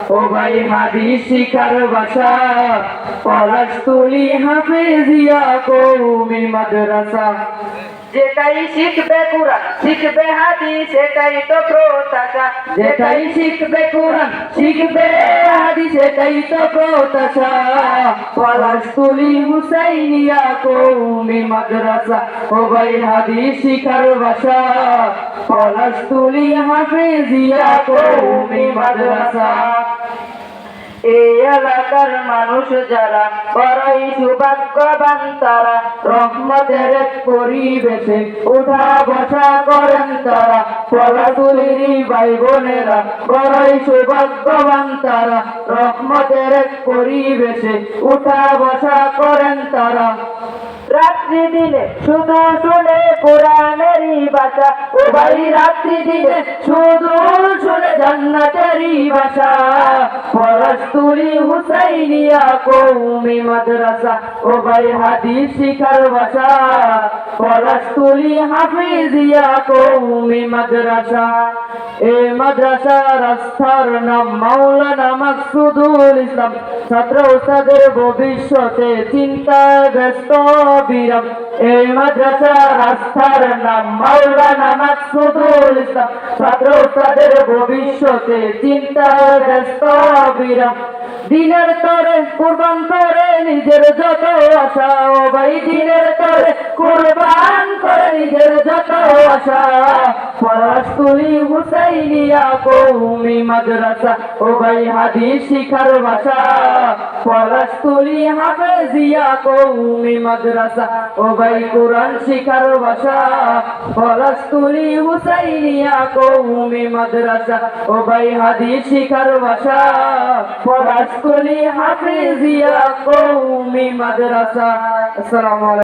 ও ভাই হাদিস শিখার ভাষা, পলাশতুলি হাফেজিয়া কওমি মাদ্রাসা। যেটাই শিখবে কুরআন শিখবে হাদিস সেটাই তো প্রত্যাশা। যেটাই শিখবে কোরআন শিখবে হাদিস সেটাই তো প্রত্যাশা। পলাশতুলি হুসাইনিয়া কওমি মাদ্রাসা, ও ভাই হাদিস শিখার ভাষা, পলাশতুলি হাফেজিয়া কওমি মাদ্রাসা। এই এলাকার মানুষ যারা বড়ই সৌভাগ্যবান তারা, রহমতের এক পরিবেশে উঠা বসা করেন তারা। পলাশতুলির ভাই বোনেরা বড়ই সৌভাগ্যবান তারা, রহমতের এক পরিবেশে উঠা বসা করেন তারা। রাত্রি দিনে শুধু শুনে কোরআনেরই ভাষা। ও ভাই রাত্রি দিনে শুধু শুনে জান্নাতেরই ভাষা। পলাশতুলি হুসাইনিয়া কওমি মাদ্রাসা, ও ভাই হাদিস শিখার ভাষা, পলাশতুলি হাফেজিয়া কওমি মাদ্রাসা। এই মাদ্রাসার আস্থার নাম মাওলানা মাকসুদুল ইসলাম। ছাত্র উস্তাদের ভবিষ্যতে চিন্তায় ব্যস্ত বিরাম। এই মাদ্রাসার আস্থার নাম মাওলানা মাকসুদুল ইসলাম। ছাত্র উস্তাদের ভবিষ্যতে চিন্তায় ব্যস্ত বিরাম। দিনের তরে কুরবান করে নিজের যত আশা, ও ভাই দিনের তরে কুরবান করে নিজের যত আশা। পলাশতুলি হুসাইনিয়া কওমি মাদ্রাসা, ও ভাই হাদিস শিখার ভাষা, পলাশতুলি হাফেজিয়া কওমি মাদ্রাসা। ও ভাই কোরআন শিখার ভাষা, পলাশতুলি হুসাইনিয়া কওমি মাদ্রাসা। ও ভাই হাদিস শিখার ভাষা, পলাশতুলি হাফেজিয়া কওমি মাদ্রাসা। আসসালামু আলাইকুম।